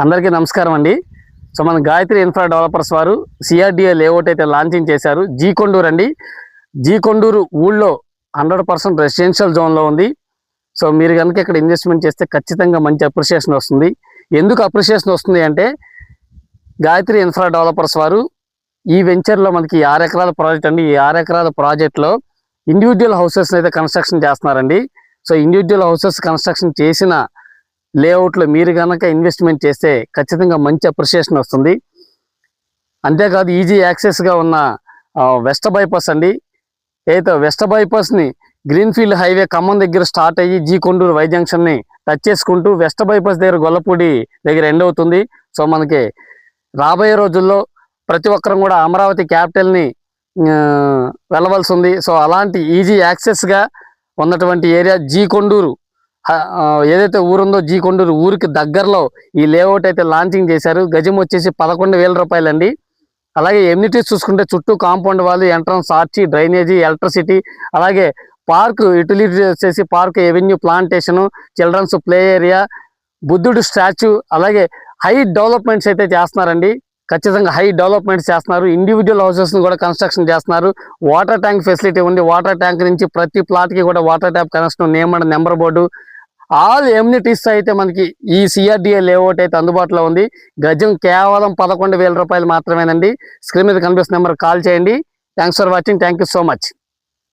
అందరికీ నమస్కారం అండి. సో మన గాయత్రి ఇన్ఫ్రా డెవలపర్స్ వారు సిఆర్డిఏ లేఅవుట్ అయితే లాంచింగ్ చేశారు. జీ కొండూరు అండి. జీ కొండూరు ఊళ్ళో 100% రెసిడెన్షియల్ జోన్లో ఉంది. సో మీరు కనుక ఇక్కడ ఇన్వెస్ట్మెంట్ చేస్తే ఖచ్చితంగా మంచి అప్రిషియేషన్ వస్తుంది. ఎందుకు అప్రిషియేషన్ వస్తుంది అంటే గాయత్రి ఇన్ఫ్రా డెవలపర్స్ వారు ఈ వెంచర్లో మనకి 6 ఎకరాల ప్రాజెక్ట్ అండి. ఈ 6 ఎకరాల ప్రాజెక్ట్లో ఇండివిజువల్ హౌసెస్ అయితే కన్స్ట్రక్షన్ చేస్తున్నారండి. సో ఇండివిజువల్ హౌసెస్ కన్స్ట్రక్షన్ చేసిన లేఅవుట్లో మీరు కనుక ఇన్వెస్ట్మెంట్ చేస్తే ఖచ్చితంగా మంచి అప్రిషియేషన్ వస్తుంది. అంతేకాదు ఈజీ యాక్సెస్గా ఉన్న వెస్ట్ బైపాస్ అండి. అయితే వెస్ట్ బైపాస్ని గ్రీన్ఫీల్డ్ హైవే ఖమ్మం దగ్గర స్టార్ట్ అయ్యి జీ కొండూరు వై జంక్షన్ని టచ్ చేసుకుంటూ వెస్ట్ బైపాస్ దగ్గర గొల్లపూడి దగ్గర ఎండ్ అవుతుంది. సో మనకి రాబోయే రోజుల్లో ప్రతి ఒక్కరం కూడా అమరావతి క్యాపిటల్ని వెళ్ళవలసి ఉంది. సో అలాంటి ఈజీ యాక్సెస్గా ఉన్నటువంటి ఏరియా జీ కొండూరు. ఏదైతే ఊరుందో జీ కొండూరు ఊరికి దగ్గరలో ఈ లేఅవుట్ అయితే లాంచింగ్ చేశారు. గజం వచ్చేసి 11,000 రూపాయలండి. అలాగే ఎమ్యూనిటీస్ చూసుకుంటే చుట్టూ కాంపౌండ్ వాళ్ళు, ఎంట్రన్స్ ఆర్చి, డ్రైనేజీ, ఎలక్ట్రిసిటీ, అలాగే పార్క్ యూటిలిటీ వచ్చేసి park, avenue, plantation, children's play area, బుద్ధుడు స్టాచ్యూ, అలాగే హై డెవలప్మెంట్స్ అయితే చేస్తున్నారండి. ఖచ్చితంగా హై డెవలప్మెంట్స్ చేస్తున్నారు. ఇండివిజువల్ హౌసెస్ని కూడా కన్స్ట్రక్షన్ చేస్తున్నారు. వాటర్ ట్యాంక్ ఫెసిలిటీ ఉంది. వాటర్ ట్యాంక్ నుంచి ప్రతి ప్లాట్కి కూడా water tap connection, name and number board, all amenities అయితే మనకి ఈ సిఆర్డిఏ లేఅవుట్ అయితే అందుబాటులో ఉంది. గజం కేవలం 11,000 రూపాయలు మాత్రమేనండి. స్క్రీన్ మీద కనిపిస్తున్న నెంబర్ కాల్ చేయండి. Thanks for watching. Thank you so much.